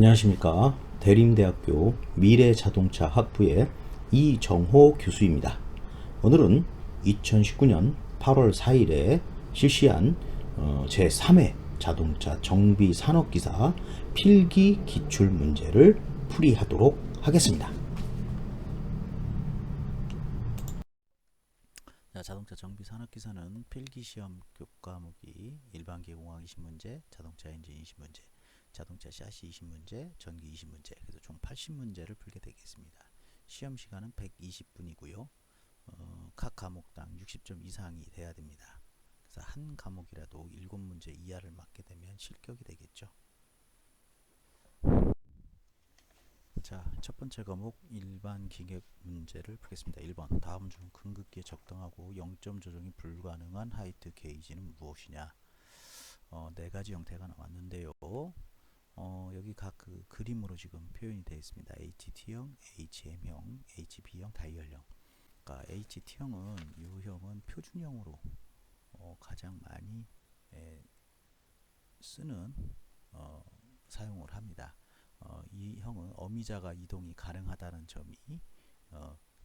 안녕하십니까. 대림대학교 미래자동차 학부의 이정호 교수입니다. 오늘은 2019년 8월 4일에 실시한 제3회 자동차 정비 산업기사 필기 기출 문제를 풀이하도록 하겠습니다. 자, 자동차 정비 산업기사는 필기시험 교과목이 일반기공학 20문제, 자동차 엔진 20문제, 자동차 샤시 20문제, 전기 20문제, 그래서 총 80문제를 풀게 되겠습니다. 시험 시간은 120분이고요. 각 과목당 60점 이상이 돼야 됩니다. 그래서 한 과목이라도 7문제 이하를 맞게 되면 실격이 되겠죠. 자, 첫 번째 과목 일반 기계 문제를 풀겠습니다. 1번. 다음 중 근극기에 적당하고 0점 조정이 불가능한 하이트 게이지는 무엇이냐? 네 가지 형태가 나왔는데요. 여기 각 그 그림으로 지금 표현이 되어 있습니다. HT형, HM형, HB형, 다이얼형. 그러니까 HT형은 이 형은 표준형으로 가장 많이 쓰는 사용을 합니다. 이 형은 어미자가 이동이 가능하다는 점이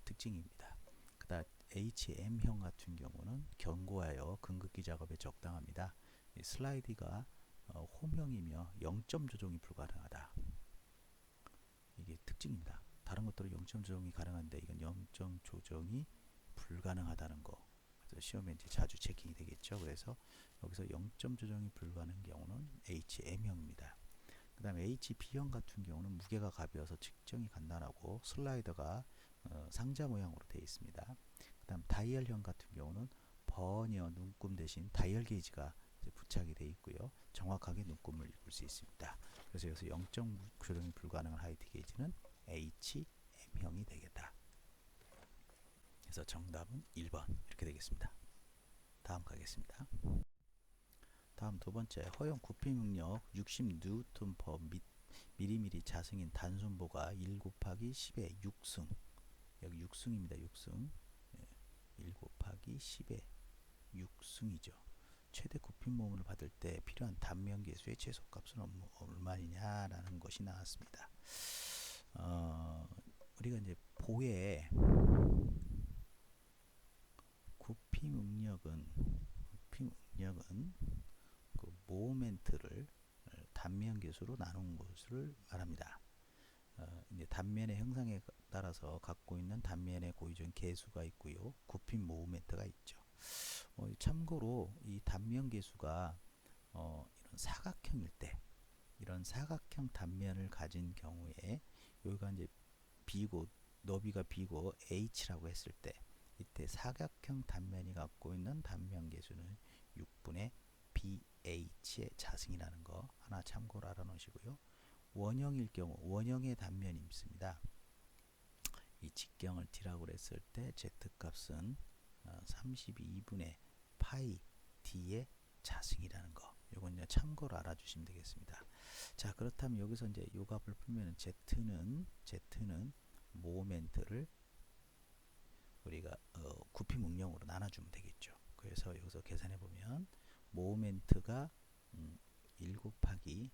특징입니다. 그다음 HM형 같은 경우는 견고하여 근극기 작업에 적당합니다. 슬라이드가 홈형이며 0점 조정이 불가능하다. 이게 특징입니다. 다른 것들은 0점 조정이 가능한데 이건 0점 조정이 불가능하다는 거. 그래서 시험에 이제 자주 체킹이 되겠죠. 그래서 여기서 0점 조정이 불가능한 경우는 HM형입니다. 그 다음에 HB형 같은 경우는 무게가 가벼워서 측정이 간단하고 슬라이더가 상자 모양으로 되어 있습니다. 그 다음 다이얼형 같은 경우는 버니어 눈금 대신 다이얼 게이지가 부착이 되어 있고요. 정확하게 눈금을 읽을 수 있습니다. 그래서 여기서 0점 조정이 불가능한 하이트 게이지는 HM형이 되겠다. 그래서 정답은 1번 이렇게 되겠습니다. 다음 가겠습니다. 다음 두 번째, 허용 구피 능력 60N per 미리미리 자승인 단순보가 1 곱하기 10의 6승. 여기 6승입니다. 6승. 1 곱하기 10의 6승이죠. 최대 구피 모음을 받을 때 필요한 단면 계수의 최소값은 얼마냐라는 것이 나왔습니다. 우리가 이제 보에 구피 능력은 그 모멘트를 단면 계수로 나눈 것을 말합니다. 이제 단면의 형상에 따라서 갖고 있는 단면의 고유적인 계수가 있고요. 굽힌 모멘트가 있죠. 참고로 이 단면 계수가 이런 사각형일 때, 이런 사각형 단면을 가진 경우에 여기가 이제 B고 너비가 B고 H라고 했을 때, 이때 사각형 단면이 갖고 있는 단면 계수는 6분의 BH의 자승이라는 거 하나 참고로 알아놓으시고요. 원형일 경우 원형의 단면이 있습니다. 이 직경을 D라고 했을 때 Z값은 32분의 파이 D의 자승이라는 거. 요건 참고로 알아주시면 되겠습니다. 자, 그렇다면 여기서 이제 요 값을 풀면 Z는 모멘트를 우리가 구피 문형으로 나눠주면 되겠죠. 그래서 여기서 계산해 보면 모멘트가 1 곱하기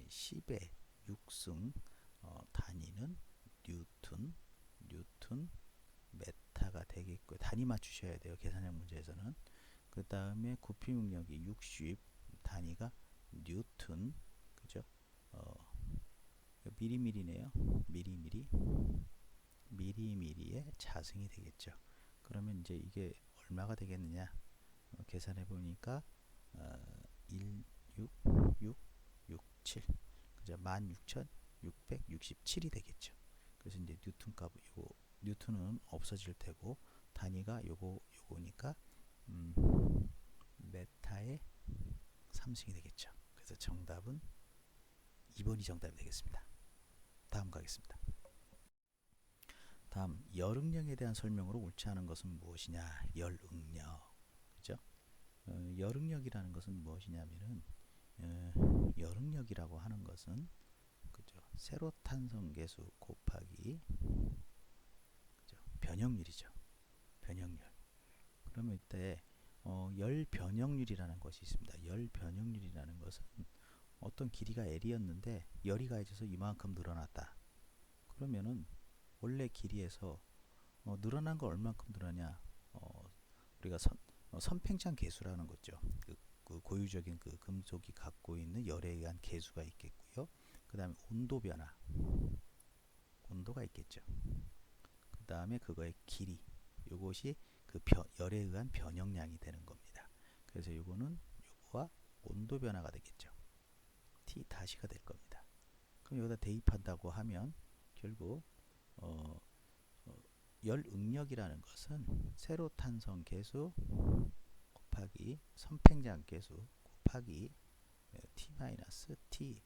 10의 6승 단위는 뉴턴 메타가 되겠고요. 단위 맞추셔야 돼요. 계산형 문제에서는. 그 다음에 구피 능력이 60 단위가 뉴턴, 그죠? 미리미리네요. 미리미리의 자승이 되겠죠. 그러면 이제 이게 얼마가 되겠느냐? 계산해 보니까 1, 6, 6, 6, 7, 그죠? 16,667이 되겠죠. 그래서 이제 뉴턴 값, 요거 뉴턴은 없어질 테고 단위가 요거니까 메타의 3승이 되겠죠. 그래서 정답은 2번이 정답이 되겠습니다. 다음 가겠습니다. 다음 열응력에 대한 설명으로 옳지 않은 것은 무엇이냐? 열응력, 그죠? 열응력이라는 것은 무엇이냐면은 열응력이라고 하는 것은 그죠? 세로탄성 계수 곱하기 그죠? 변형률이죠. 변형률. 그러면 이때 열 변형률이라는 것이 있습니다. 열 변형률이라는 것은 어떤 길이가 L이었는데 열이 가해져서 이만큼 늘어났다. 그러면은 원래 길이에서 늘어난 거 얼만큼 늘어나냐? 우리가 선팽창 계수라는 거죠. 그 고유적인 그 금속이 갖고 있는 열에 의한 계수가 있겠고요. 그 다음에 온도 변화, 온도가 있겠죠. 그 다음에 그거의 길이, 요것이 그 열에 의한 변형량이 되는 겁니다. 그래서 요거는 요거와 온도 변화가 되겠죠. T 다시가 될 겁니다. 그럼 여기다 대입한다고 하면 결국 열 응력이라는 것은 세로탄성 계수 곱하기 선팽장 계수 곱하기 T-T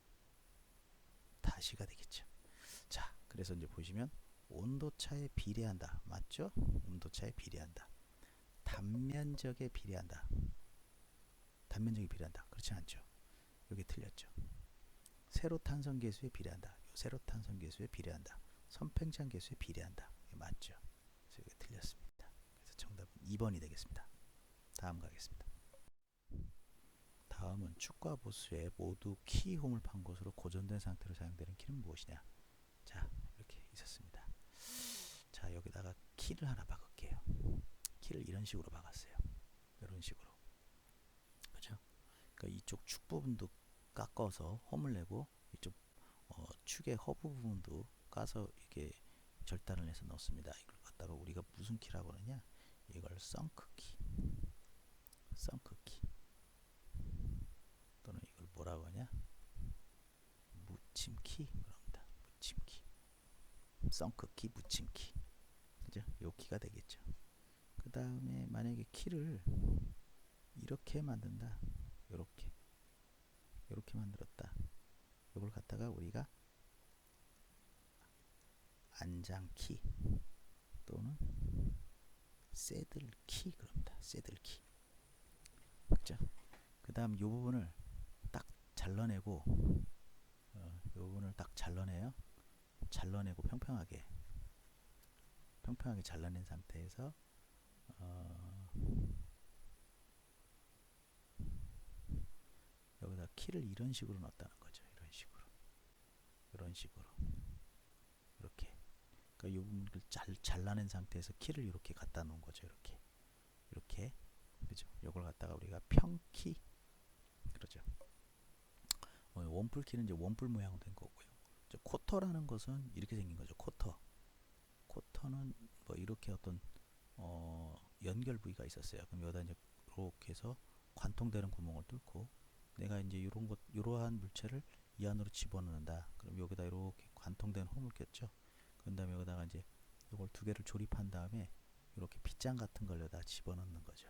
다시가 되겠죠. 자, 그래서 이제 보시면 온도차에 비례한다. 맞죠? 온도차에 비례한다. 단면적에 비례한다. 단면적에 비례한다. 그렇지 않죠? 여기 틀렸죠. 세로탄성 계수에 비례한다. 세로탄성 계수에 비례한다. 선팽장 계수에 비례한다. 맞죠? 그래서 여기 틀렸습니다. 그래서 정답은 2번이 되겠습니다. 다음 가겠습니다. 다음은 축과 보수에 모두 키 호물판 곳으로 고정된 상태로 사용되는 키는 무엇이냐? 자, 이렇게 있었습니다. 자, 여기다가 키를 하나 박을게요. 키를 이런 식으로 박았어요. 이런 식으로. 그죠? 그러니까 이쪽 축 부분도 깎아서 홈을 내고 이쪽 축의 허브 부분도 까서 이게 절단을 해서 넣습니다. 이걸 갖다가 우리가 무슨 키라고 그러냐? 이걸 썬크키, 썬크키 또는 이걸 뭐라고 하냐? 묻힘키 그럽니다. 묻힘키, 썬크키, 묻힘키. 그죠? 요 키가 되겠죠. 그 다음에 만약에 키를 이렇게 만든다. 이렇게 만들었다. 이걸 갖다가 우리가 안장키 또는 새들키 그럽니다. 새들키. 그죠? 그 다음 이 부분을 딱 잘라내고 이 부분을 딱 잘라내요. 잘라내고 평평하게 잘라낸 상태에서 여기다 키를 이런 식으로 넣었다는 거죠. 이런 식으로 이렇게. 그러니까 이 부분을 잘라낸 상태에서 키를 이렇게 갖다 놓은 거죠. 이렇게 그죠? 이걸 갖다가 우리가 평키 그러죠. 원뿔키는 이제 원뿔 모양으로 된 거고요. 쿼터라는 것은 이렇게 생긴 거죠. 쿼터는 뭐 이렇게 어떤 연결 부위가 있었어요. 그럼 여기다 이제 이렇게 해서 관통되는 구멍을 뚫고 내가 이제 이러한 물체를 이 안으로 집어넣는다. 그럼 여기다 이렇게 관통된 홈을 꼈죠. 그 다음에 여기다가 이제 이걸 두 개를 조립한 다음에 이렇게 빗장 같은 걸 여기다 집어넣는 거죠.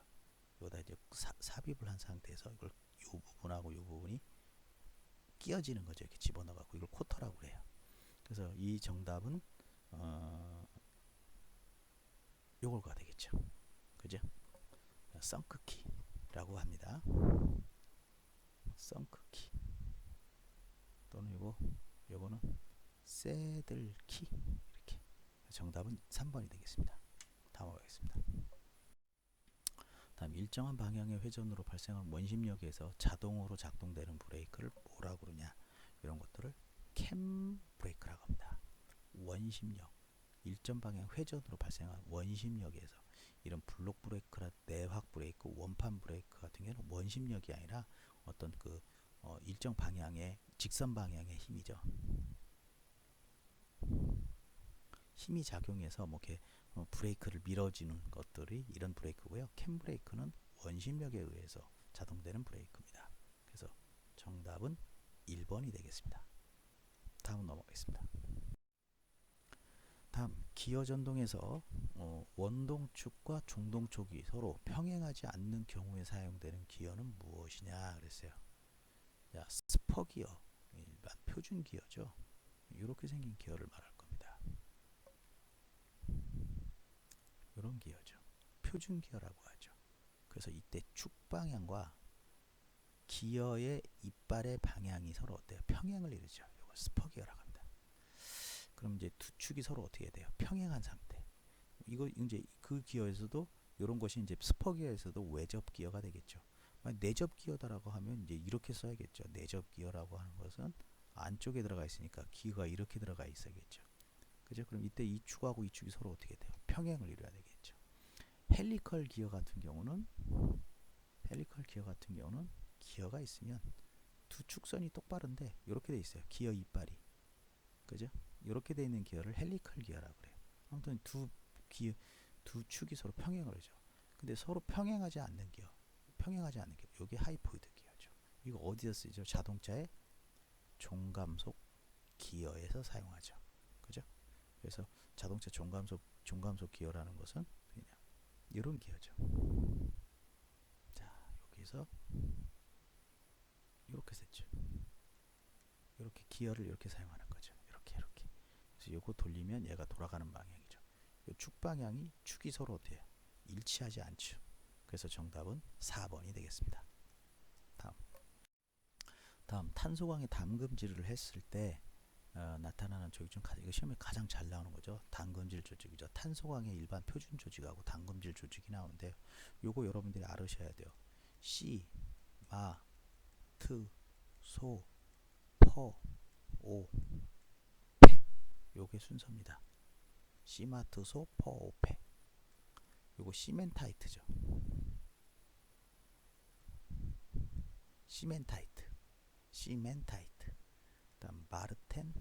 여기다 이제 삽입을 한 상태에서 이걸 이 부분하고 이 부분이 끼어지는 거죠. 이렇게 집어넣어갖고 이걸 쿼터라고 그래요. 그래서 이 정답은 요거가 되겠죠. 그죠? 썬크키라고 합니다. 썬크키 또는 요거는 새들키 이렇게. 정답은 3번이 되겠습니다. 다음 가겠습니다. 다음 일정한 방향의 회전으로 발생한 원심력에서 자동으로 작동되는 브레이크를 뭐라고 그러냐? 이런 것들을 캠 브레이크라고 합니다. 원심력, 일정 방향 회전으로 발생한 원심력에서 이런 블록 브레이크나 내확 브레이크, 원판 브레이크 같은 경우는 원심력이 아니라 어떤 그 일정 방향의 직선 방향의 힘이죠. 힘이 작용해서 뭐 이렇게 브레이크를 밀어주는 것들이 이런 브레이크고요. 캠 브레이크는 원심력에 의해서 자동되는 브레이크입니다. 그래서 정답은 1번이 되겠습니다. 다음 넘어가겠습니다. 다음 기어 전동에서 원동축과 중동축이 서로 평행하지 않는 경우에 사용되는 기어는 무엇이냐 그랬어요. 자, 스퍼 기어, 일반 표준 기어죠. 이렇게 생긴 기어를 말할 겁니다. 이런 기어죠. 표준 기어라고 하죠. 그래서 이때 축 방향과 기어의 이빨의 방향이 서로 어때요? 평행을 이루죠. 이걸 스퍼 기어라고 합니다. 그럼 이제 두 축이 서로 어떻게 돼요? 평행한 상태. 이거 이제 그 기어에서도 이런 것이 이제 스퍼 기어에서도 외접 기어가 되겠죠. 내접 기어다라고 하면 이제 이렇게 써야겠죠. 내접 기어라고 하는 것은 안쪽에 들어가 있으니까 기어가 이렇게 들어가 있어야겠죠. 그죠? 그럼 이때 이 축하고 이 축이 서로 어떻게 돼요? 평행을 이루어야 되겠죠. 헬리컬 기어 같은 경우는 기어가 있으면 두 축선이 똑바른데 이렇게 돼 있어요. 기어 이빨이. 그죠? 이렇게 돼 있는 기어를 헬리컬 기어라고 그래요. 아무튼 두 축이 서로 평행을 하죠. 근데 서로 평행하지 않는 기어. 이게 하이포이드 기어죠. 이거 어디서 쓰죠? 자동차의 종감속 기어에서 사용하죠. 그죠? 그래서 자동차 종감속 기어라는 것은 그냥 이런 기어죠. 자, 여기서 이렇게 썼죠. 이렇게 기어를 이렇게 사용하는 거죠. 이렇게. 그래서 이거 돌리면 얘가 돌아가는 방향이죠. 이 축 방향이 축이 서로 어때요? 일치하지 않죠. 그래서 정답은 4번이 되겠습니다. 다음 탄소광에 담금질을 했을 때 나타나는 조직 중 이거 시험에 가장 잘 나오는 거죠. 담금질 조직이죠. 탄소광의 일반 표준 조직하고 담금질 조직이 나오는데 요거 여러분들이 알으셔야 돼요. 씨, 마, 트, 소, 퍼, 오, 페. 요게 순서입니다. 시마트소, 퍼, 오, 페. 요거 시멘타이트죠. 시멘타이트. 그다음 마르텐,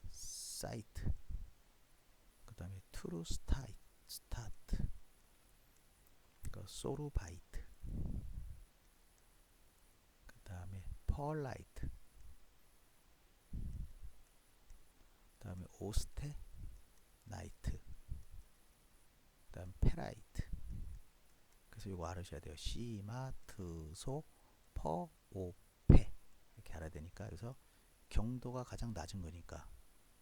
사이트. 그다음에 스타트. 소르바이트. 그다음에 펄라이트. 그다음에 오스테나이트. 그다음 페라이트. 그래서 이거 알으셔야 돼요. 시마트소 퍼오페 이렇게 알아야 되니까. 그래서 경도가 가장 낮은 거니까,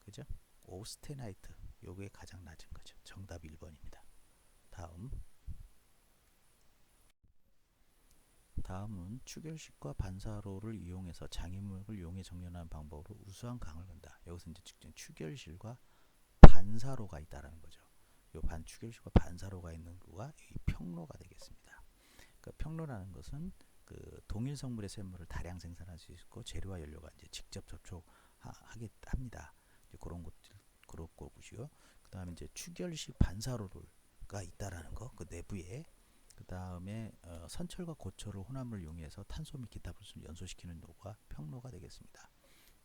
그죠? 오스테나이트 요게 가장 낮은 거죠. 정답 1번입니다. 다음은 추결식과 반사로를 이용해서 장애물을 이용해 정렬하는 방법으로 우수한 강을 건다. 여기서 이제 직접 추결실과 반사로가 있다라는 거죠. 요 추결실과 반사로가 있는 구가 이 평로가 되겠습니다. 그 평로라는 것은 그 동일 성물의 샘물을 다량 생산할 수 있고 재료와 연료가 이제 직접 접촉합니다. 이제 그런 거고요. 그다음에 이제 추결식 반사로가 있다라는 거, 그 내부에. 그 다음에 선철과 고철을 혼합물을 이용해서 탄소 및 기타 불순을 연소시키는 노가 평로가 되겠습니다.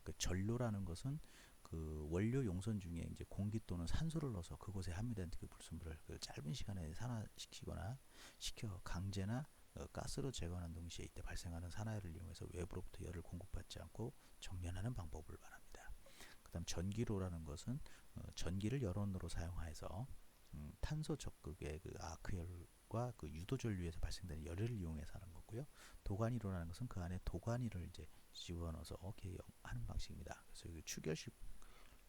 그 전로라는 것은 그 원료 용선 중에 이제 공기 또는 산소를 넣어서 그곳에 함유된 그 불순물을 그 짧은 시간에 산화시키거나 강제나 가스로 제거하는 동시에 이때 발생하는 산화열을 이용해서 외부로부터 열을 공급받지 않고 정렬하는 방법을 말합니다. 그다음 전기로라는 것은 전기를 열원으로 사용하여서 탄소 적극의 그 아크열과 그 유도전류에서 발생되는 열을 이용해서 하는 거고요. 도가니로라는 것은 그 안에 도가니를 이제 집어넣어서 하는 방식입니다. 그래서 그 추결식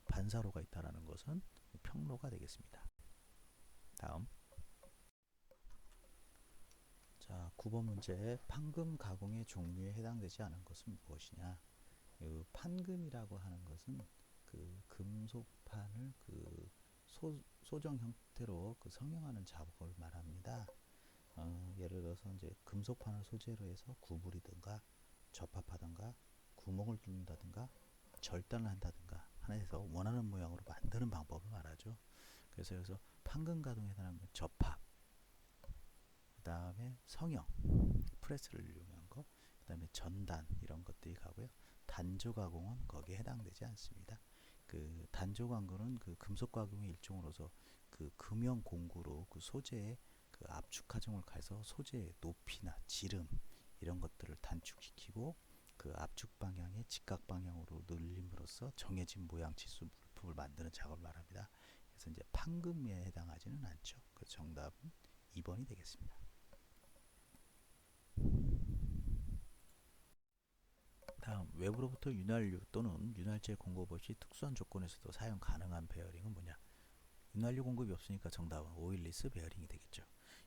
반사로가 있다라는 것은 평로가 되겠습니다. 다음. 자, 9번 문제. 판금 가공의 종류에 해당되지 않은 것은 무엇이냐? 그 판금이라고 하는 것은 그 금속판을 그 소정 형태로 그 성형하는 작업을 말합니다. 예를 들어서 이제 금속판을 소재로 해서 구부리든가 접합하든가 구멍을 뚫는다든가 절단을 한다든가 해서 원하는 모양으로 만드는 방법을 말하죠. 그래서 여기서 판금 가동에 해당하는 접합, 그 다음에 성형, 프레스를 이용한 거, 그 다음에 전단 이런 것들이 가고요. 단조 가공은 거기에 해당되지 않습니다. 그 단조 가공은 그 금속 가공의 일종으로서 그 금형 공구로 그 소재에 그 압축 과정을 가해서 소재의 높이나 지름 이런 것들을 단축시키고 그 압축 방향의 직각 방향으로 늘림으로써 정해진 모양 치수 물품을 만드는 작업을 말합니다. 그래서 이제 판금에 해당하지는 않죠. 그 정답은 2번이 되겠습니다. 다음, 외부로부터 윤활유 또는 윤활제 공급 없이 특수한 조건에서도 사용 가능한 베어링은 뭐냐? 윤활유 공급이 없으니까 정답은 오일리스 베어링이 되겠죠.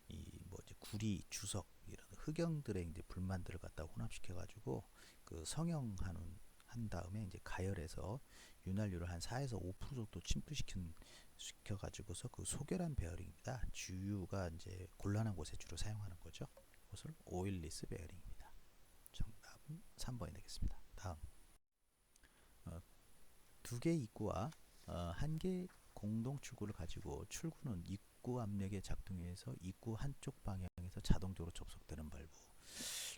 이 뭐 이제 구리, 주석 이런 흑연들의 이제 불만들을 갖다 혼합시켜 가지고 그 성형하는 한 다음에 이제 가열해서 윤활유를 한 4에서 5% 정도 침투시켜 가지고서 그 소결한 베어링입니다. 주유가 이제 곤란한 곳에 주로 사용하는 거죠. 그것을 오일리스 베어링입니다. 정답은 3번이 되겠습니다. 다음 두 개의 입구와 한 개의 공동 출구를 가지고 출구는 입구 압력에 작동해서 입구 한쪽 방향에서 자동적으로 접속되는 밸브.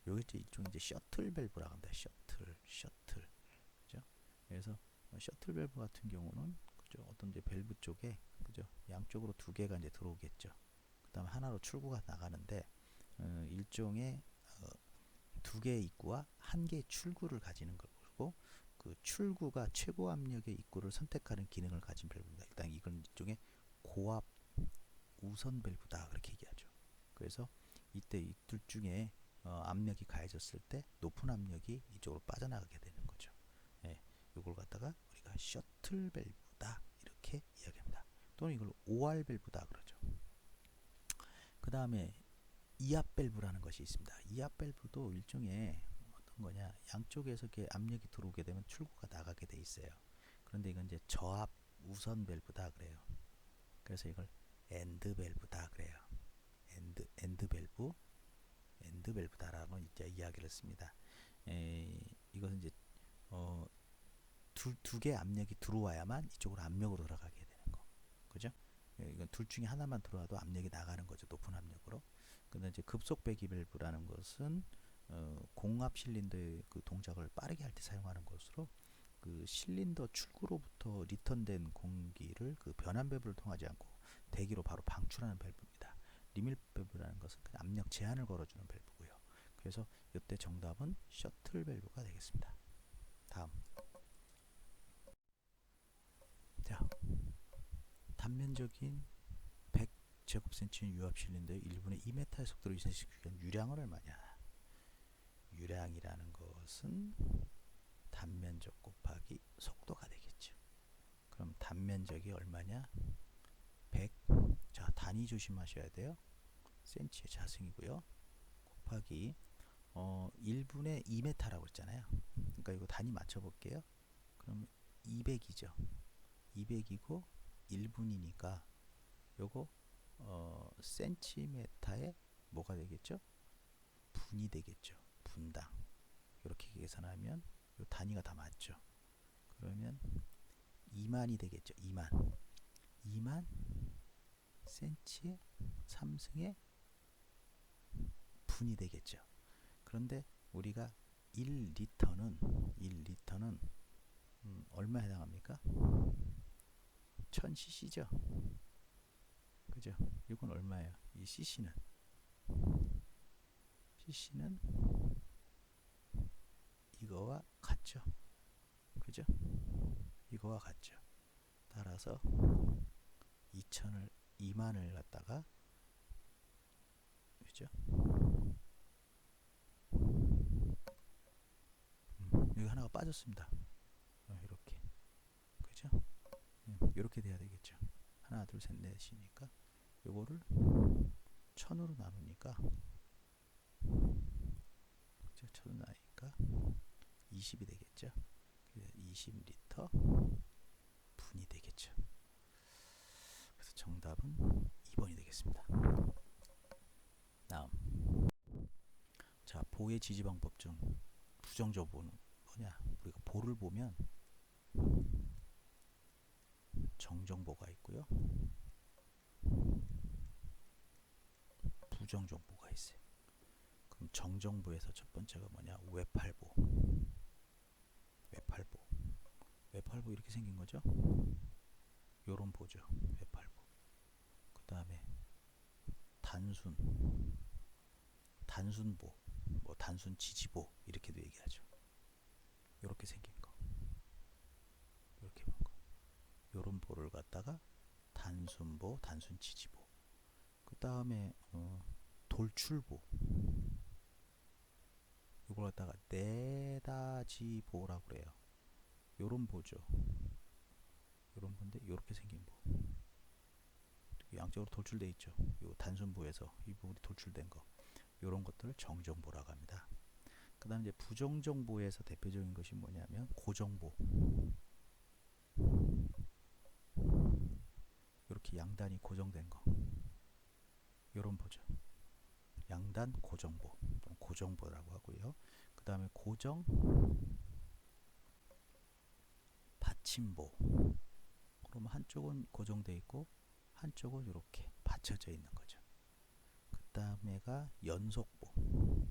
요게 일종의 이제 셔틀 밸브라고 합니다. 셔틀. 그죠? 그래서 셔틀 밸브 같은 경우는 그죠? 어떤 이제 밸브 쪽에 그죠? 양쪽으로 두 개가 이제 들어오겠죠. 그다음 하나로 출구가 나가는데 일종의 두 개의 입구와 한 개의 출구를 가지는 거고 그 출구가 최고 압력의 입구를 선택하는 기능을 가진 밸브입니다. 일단 이건 일종의 고압 우선 밸브다 그렇게 얘기하죠. 그래서 이때 이 둘 중에 압력이 가해졌을 때 높은 압력이 이쪽으로 빠져나가게 되는 거죠. 예, 이걸 갖다가 우리가 셔틀 밸브다 이렇게 이야기합니다. 또는 이걸 OR 밸브다 그러죠. 그 다음에 이압 밸브라는 것이 있습니다. 이압 밸브도 일종의 어떤 거냐, 양쪽에서 이렇게 압력이 들어오게 되면 출구가 나가게 돼 있어요. 그런데 이건 이제 저압 우선 밸브다 그래요. 그래서 이걸 엔드 밸브다 그래요. 엔드 밸브다라고 이제 이야기를 했습니다. 이것은 이제 두 개의 압력이 들어와야만 이쪽으로 압력으로 들어가게 되는 거, 그죠? 이건 둘 중에 하나만 들어와도 압력이 나가는 거죠, 높은 압력으로. 근데 이제 급속 배기 밸브라는 것은 공압 실린더의 그 동작을 빠르게 할 때 사용하는 것으로 그 실린더 출구로부터 리턴된 공기를 그 변환 밸브를 통하지 않고 대기로 바로 방출하는 밸브입니다. 리밀 밸브라는 것은 그냥 압력 제한을 걸어주는 밸브고요. 그래서 이때 정답은 셔틀 밸브가 되겠습니다. 다음. 자, 단면적인 100제곱센치 유압 실린더의 1분의 2m의 속도로 이전시키기 위한 유량은 얼마냐? 유량이라는 것은 단면적 곱하기 속도가 되겠죠. 그럼 단면적이 얼마냐? 100. 자, 단위 조심하셔야 돼요. 센치의 자승이고요. 곱하기 1분의 2m라고 했잖아요. 그러니까 이거 단위 맞춰볼게요. 그럼 200이죠. 200이고 1분이니까 요거 센티미터에 뭐가 되겠죠? 분이 되겠죠. 분당. 이렇게 계산하면 요 단위가 다 맞죠. 그러면 2만이 되겠죠. 2만 센치의 3승의 분이 되겠죠. 그런데 우리가 1리터는 얼마에 해당합니까? 1000cc죠. 그죠? 이건 얼마예요? 이 cc는 이거와 같죠. 그죠? 이거와 같죠. 따라서 2만을 갖다가 그죠? 여기 하나가 빠졌습니다. 이렇게. 그죠? 이렇게 돼야 되겠죠. 하나, 둘, 셋, 넷이니까 요거를 1000으로 나누니까 그죠? 1000으로 나누니까 20이 되겠죠. 20리터 분이 되겠죠. 그래서 정답은 2번이 되겠습니다. 다음. 자, 보의 지지 방법 중 부정적 보는 뭐냐? 우리가 보를 보면 정정보가 있고요. 부정정보가 있어요. 그럼 정정보에서 첫 번째가 뭐냐? 외팔보. 외팔보 이렇게 생긴 거죠? 요런 보죠. 외팔보. 그 다음에 단순보, 뭐 단순 지지보 이렇게도 얘기하죠. 요렇게 생긴 거. 요렇게 본 거. 요런 보를 갖다가 단순보, 단순 지지보. 그 다음에 돌출보. 이걸 갖다가 내다지보라고 그래요. 요런 보죠. 요런 보인데 요렇게 생긴 보. 양쪽으로 돌출돼 있죠. 요 단순보에서 이 부분이 돌출된 거. 요런 것들을 정정보라고 합니다. 그 다음 이제 부정정보에서 대표적인 것이 뭐냐면 고정보. 이렇게 양단이 고정된 거. 요런 보죠. 양단 고정보. 고정보라고 하고요. 그 다음에 고정 받침보. 그러면 한쪽은 고정되어 있고 한쪽은 이렇게 받쳐져 있는 거죠. 그 다음에가 연속보.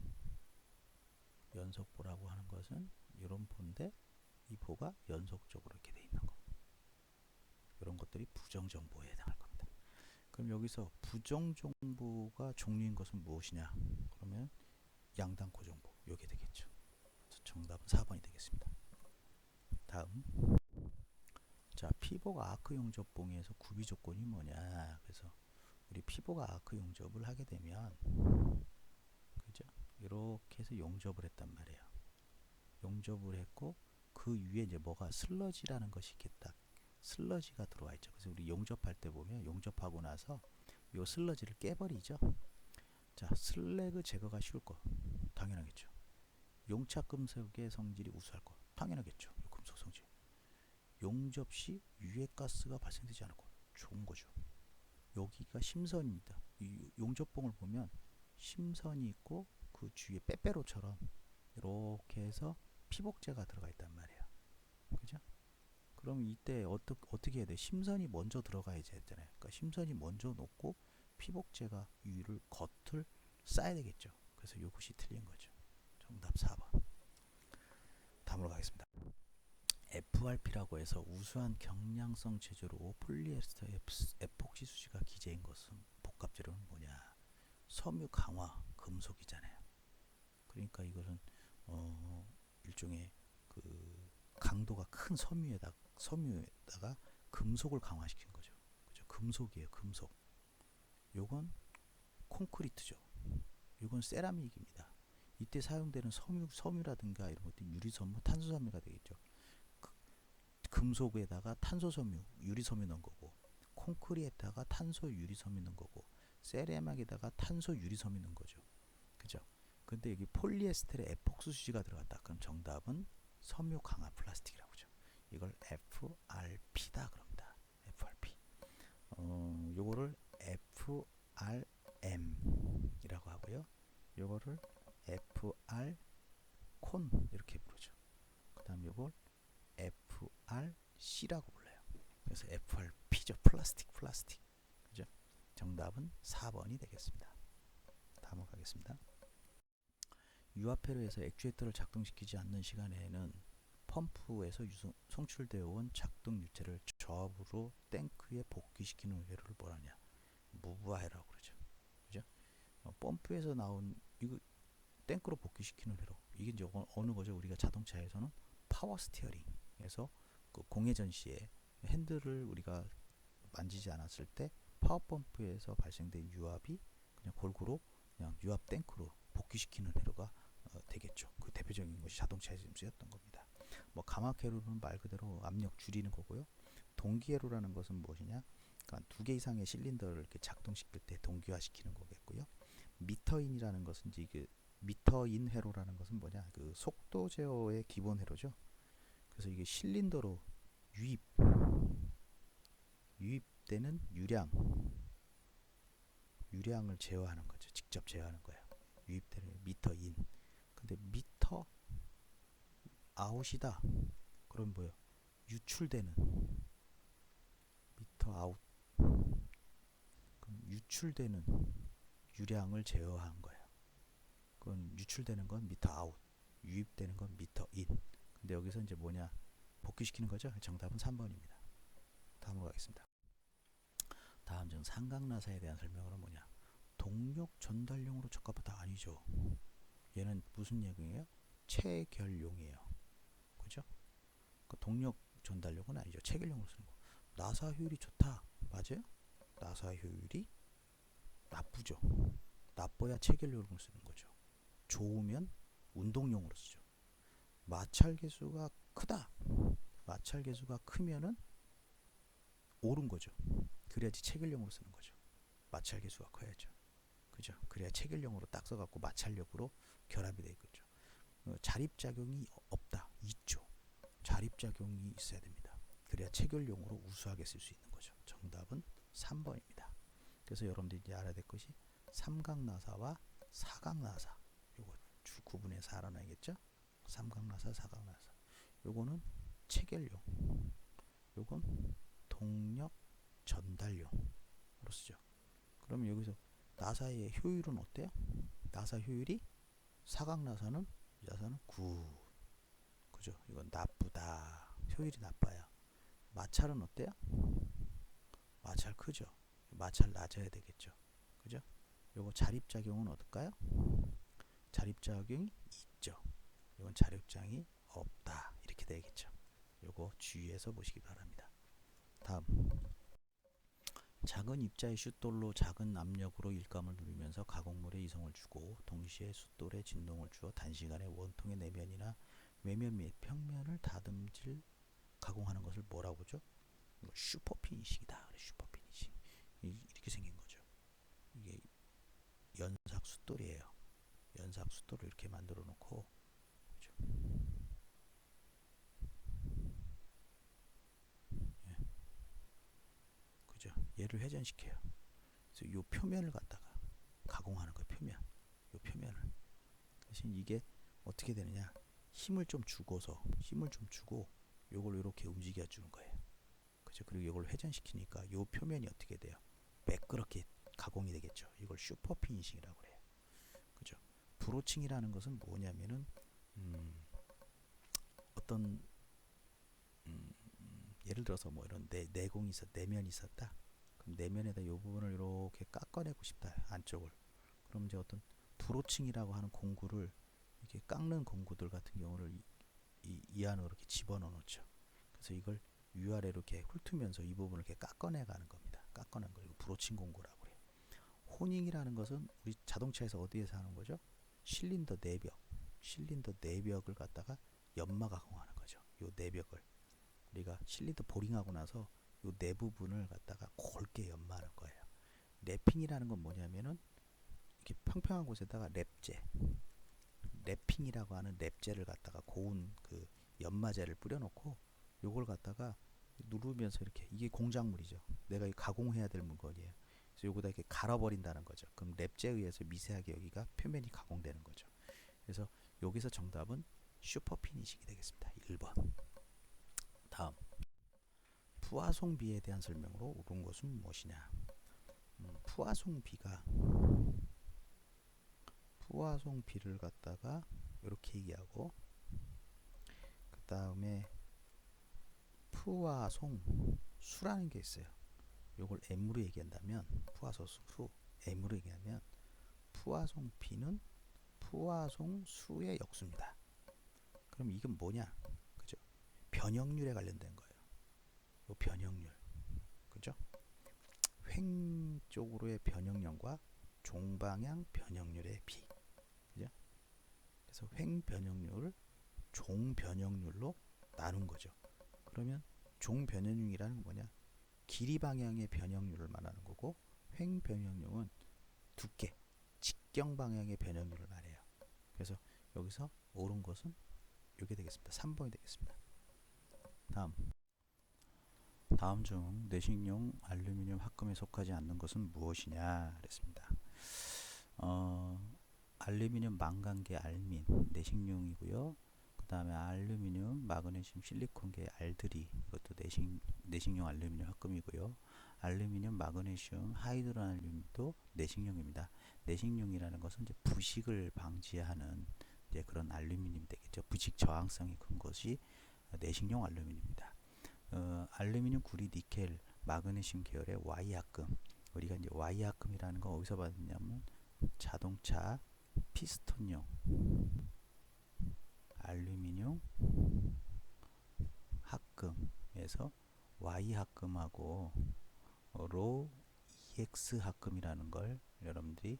연속보라고 하는 것은 이런 보인데 이 보가 연속적으로 이렇게 돼 있는 거. 이런 것들이 부정정보에 해당할 겁니다. 그럼 여기서 부정정보가 종류인 것은 무엇이냐? 그러면 양단 고정보. 요게 되겠죠. 정답은 4번이 되겠습니다. 다음. 자, 피복 아크 용접봉에서 구비 조건이 뭐냐? 그래서 우리 피복 아크 용접을 하게 되면 그죠? 이렇게 해서 용접을 했단 말이에요. 용접을 했고 그 위에 이제 뭐가 슬러지라는 것이 있겠다. 슬러지가 들어와 있죠. 그래서 우리 용접할 때 보면 용접하고 나서 요 슬러지를 깨버리죠. 자, 슬래그 제거가 쉬울 거 당연하겠죠. 용착 금속의 성질이 우수할 거 당연하겠죠. 요 금속 성질. 용접 시 유해가스가 발생되지 않고 좋은 거죠. 여기가 심선입니다. 이 용접봉을 보면 심선이 있고 그 주위에 빼빼로처럼 이렇게 해서 피복제가 들어가 있단 말이에요. 그죠? 그럼 이때 어떻게 해야 돼? 심선이 먼저 들어가야지 했잖아요. 그러니까 심선이 먼저 놓고 피복제가 위를 겉을 쌓아야 되겠죠. 그래서 이것이 틀린 거죠. 정답 4번. 다음으로 가겠습니다. FRP라고 해서 우수한 경량성 체조로 폴리에스터 에폭시 수지가 기재인 것은 복합 재료는 뭐냐? 섬유 강화 금속이잖아요. 그러니까 이것은 일종의 그 강도가 큰 섬유에다가 금속을 강화시킨 거죠. 그죠? 금속이에요, 금속. 요건 콘크리트죠. 요건 세라믹입니다. 이때 사용되는 섬유라든가 이런 것들이 유리섬유, 탄소섬유가 되겠죠. 금속에다가 탄소섬유, 유리섬유 넣은 거고, 콘크리트에다가 탄소, 유리섬유 넣은 거고, 세라믹에다가 탄소, 유리섬유 넣은 거죠. 그죠? 근데 여기 폴리에스테르 에폭스 수지가 들어갔다. 그럼 정답은 섬유 강화 플라스틱이라고 하죠. 이걸 FRP다 그럽니다. FRP. 요거를 FRM이라고 하고요. 요거를 FR콘 이렇게 부르죠. 그다음 요걸 FRC라고 불러요. 그래서 FRP죠. 플라스틱. 그죠? 정답은 4번이 되겠습니다. 다음으로 가겠습니다. 유압회로 해서 액추에이터를 작동시키지 않는 시간에는 펌프에서 송출되어 온 작동 유체를 저압으로 탱크에 복귀시키는 회로를 뭐라냐? 무브화회라고 그러죠. 그죠? 펌프에서 나온 이거 탱크로 복귀시키는 회로. 이게 이제 어느 거죠? 우리가 자동차에서는 파워 스티어링에서 그 공회전 시에 핸들을 우리가 만지지 않았을 때 파워 펌프에서 발생된 유압이 그냥 골고루 그냥 유압 탱크로 복귀시키는 회로가 되겠죠. 그 대표적인 것이 자동차에서 쓰였던 겁니다. 뭐 가막 회로는 말 그대로 압력 줄이는 거고요. 동기 회로라는 것은 무엇이냐? 그러니까 두 개 이상의 실린더를 이렇게 작동시킬 때 동기화시키는 거겠고요. 미터인이라는 것은 이제 그 미터인 회로라는 것은 뭐냐? 그 속도 제어의 기본 회로죠. 그래서 이게 실린더로 유입되는 유량을 제어하는 거죠. 직접 제어하는 거예요. 유입되는 미터인. 근데 미터 아웃이다. 그럼 뭐요? 유출되는 미터 아웃. 그럼 유출되는 유량을 제어한 거예요. 그건 유출되는 건 미터 아웃, 유입되는 건 미터 인. 근데 여기서 이제 뭐냐? 복귀시키는 거죠. 정답은 3번입니다. 다음으로 가겠습니다. 다음 중 삼각나사에 대한 설명은 뭐냐? 동력 전달용으로 적합하다 아니죠. 얘는 무슨 얘기예요? 체결용이에요. 그죠? 그 동력 전달용은 아니죠. 체결용으로 쓰는 거. 나사 효율이 좋다. 맞아요? 나사 효율이 나쁘죠. 나빠야 체결용으로 쓰는 거죠. 좋으면 운동용으로 쓰죠. 마찰 계수가 크다. 마찰 계수가 크면은 옳은 거죠. 그래야지 체결용으로 쓰는 거죠. 마찰 계수가 커야죠. 그죠? 그래야 체결용으로 딱 써갖고 마찰력으로 결합이 되겠죠. 자립작용이 없다. 있죠. 자립작용이 있어야 됩니다. 그래야 체결용으로 우수하게 쓸 수 있는 거죠. 정답은 3번입니다. 그래서 여러분들이 이제 알아야 될 것이 삼각나사와 사각나사, 요거 구분해서 알아놔야겠죠. 삼각나사, 사각나사. 요거는 체결용, 요건 동력 전달용으로 쓰죠. 그러면 여기서 나사의 효율은 어때요? 나사 효율이 사각나사는 9, 그죠? 이건 나쁘다. 효율이 나빠요. 마찰은 어때요? 마찰 크죠? 마찰 낮아야 되겠죠. 그죠? 요거 자립작용은 어떨까요? 자립작용이 있죠. 이건 자립작용이 없다. 이렇게 되겠죠. 요거 주의해서 보시기 바랍니다. 다음. 작은 입자의 슛돌로 작은 압력으로 일감을 누르면서 가공물에 이성을 주고 동시에 숫돌에 진동을 주어 단시간에 원통의 내면이나 외면 및 평면을 다듬질 가공하는 것을 뭐라고 하죠? 슈퍼피니싱이다. 슈퍼피니싱. 이렇게 생긴 거죠. 이게 연삭 숫돌이에요. 연삭 숫돌을 이렇게 만들어 놓고, 그죠? 예. 그죠? 얘를 회전시켜요. 그래서 요 표면을 갖다가 가공하는 거예요. 표면. 요 표면을. 대신 이게 어떻게 되느냐? 힘을 좀 주고 요걸 이렇게 움직여 주는 거예요. 그죠? 그리고 이걸 회전시키니까 요 표면이 어떻게 돼요? 매끄럽게 가공이 되겠죠. 이걸 슈퍼 피니싱이라고 그래요. 그죠? 브로칭이라는 것은 뭐냐면은 어떤 예를 들어서 뭐 이런 내면이 있었다. 그럼 내면에다 이 부분을 이렇게 깎아내고 싶다. 안쪽을. 그럼 이제 어떤 브로칭이라고 하는 공구를 이렇게 깎는 공구들 같은 경우를 이 안으로 이렇게 집어넣어 놓죠. 그래서 이걸 위아래로 이렇게 훑으면서 이 부분을 이렇게 깎아내가는 겁니다. 깎아낸 거 이거 브로칭 공구라고 그래요. 호닝이라는 것은 우리 자동차에서 어디에서 하는 거죠? 실린더 내벽을 갖다가 연마 가공하는 거죠. 요 내벽을 우리가 실린더 보링하고 나서 요 내 부분을 갖다가 곱게 연마하는 거예요. 랩핑이라는 건 뭐냐면은 이렇게 평평한 곳에다가 랩핑이라고 하는 랩제를 갖다가 고운 그 연마제를 뿌려놓고 요걸 갖다가 누르면서 이렇게 이게 공작물이죠. 내가 가공해야 될 물건이에요. 그래서 요거다 이렇게 갈아버린다는 거죠. 그럼 랩제에 의해서 미세하게 여기가 표면이 가공되는 거죠. 그래서 여기서 정답은 슈퍼 피니싱이 되겠습니다. 1번. 다음. 푸아송비에 대한 설명으로 옳은 것은 무엇이냐? 푸아송비를 갖다가 이렇게 얘기하고 그 다음에 푸아송수라는 게 있어요. 요걸 M으로 얘기한다면 푸아송수 M으로 얘기하면 푸아송비는 푸아송수의 역수입니다. 그럼 이건 뭐냐? 그죠? 변형률에 관련된 거예요. 요 변형률. 그죠? 횡 쪽으로의 변형량과 종방향 변형률의 비. 그죠? 그래서 횡 변형률을 종 변형률로 나눈 거죠. 그러면 종 변형률이라는 건 뭐냐? 길이 방향의 변형률을 말하는 거고 횡 변형률은 두께, 직경 방향의 변형률을 말해요. 그래서 여기서 옳은 것은 이게 되겠습니다. 3번이 되겠습니다. 다음 중 내식용 알루미늄 합금에 속하지 않는 것은 무엇이냐 그랬습니다. 알루미늄, 망간계, 알민 내식용이고요. 그 다음에 알루미늄, 마그네슘, 실리콘계 알들이 이것도 내식용 알루미늄 합금이고요. 알루미늄, 마그네슘, 하이드로알루민도 내식용입니다. 내식용이라는 것은 이제 부식을 방지하는 이제 그런 알루미늄이 되겠죠. 부식 저항성이 큰 것이 내식용 알루미늄입니다. 알루미늄, 구리, 니켈, 마그네슘 계열의 Y합금. 우리가 이제 Y합금이라는 거 어디서 받았냐면 자동차 피스톤용 알루미늄 합금에서 Y합금하고 로 EX 합금이라는 걸 여러분들이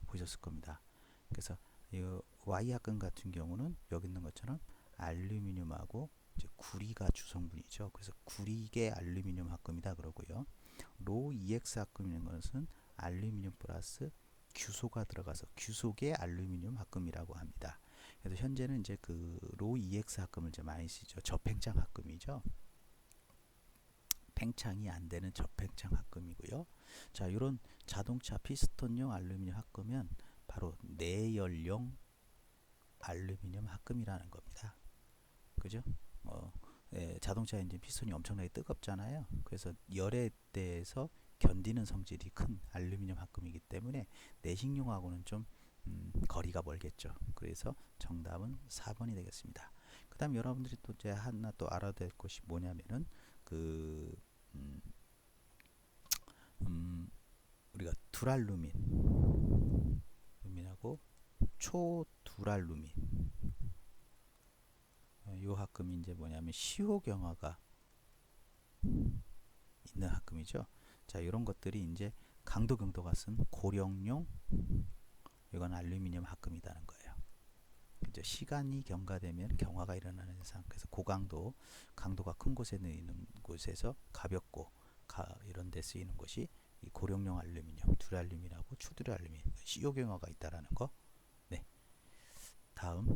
보셨을 겁니다. 그래서 이 Y합금 같은 경우는 여기 있는 것처럼 알루미늄하고 이제 구리가 주성분이죠. 그래서 구리계 알루미늄 합금이다 그러고요. 로 EX 합금이라는 것은 알루미늄 플러스 규소가 들어가서 규소계 알루미늄 합금이라고 합니다. 그래서 현재는 이제 그 로 EX 합금을 이제 많이 쓰죠. 저팽창 합금이죠. 팽창이 안 되는 저팽창 합금이고요. 자, 이런 자동차 피스톤용 알루미늄 합금은 바로 내열용 알루미늄 합금이라는 겁니다. 그죠? 자동차 엔진 피스톤이 엄청나게 뜨겁잖아요. 그래서 열에 대해서 견디는 성질이 큰 알루미늄 합금이기 때문에 내식용하고는 좀 거리가 멀겠죠. 그래서 정답은 4번이 되겠습니다. 그 다음 여러분들이 또 이제 하나 또 알아야 될 것이 뭐냐면은 그 우리가 두랄루민하고 초두랄루민 이 합금이 이제 뭐냐면 시호경화가 있는 합금이죠. 자, 이런 것들이 이제 강도경도가 쓴 고령용 이건 알루미늄 합금이라는 거예요. 이제 시간이 경과되면 경화가 일어나는 현상. 그래서 고강도, 강도가 큰 곳에 있는 곳에서 가볍고 이런 데 쓰이는 것이 이 고령용 알루미늄, 두랄루민하고 초두랄루민, 시호경화가 있다라는 거. 네. 다음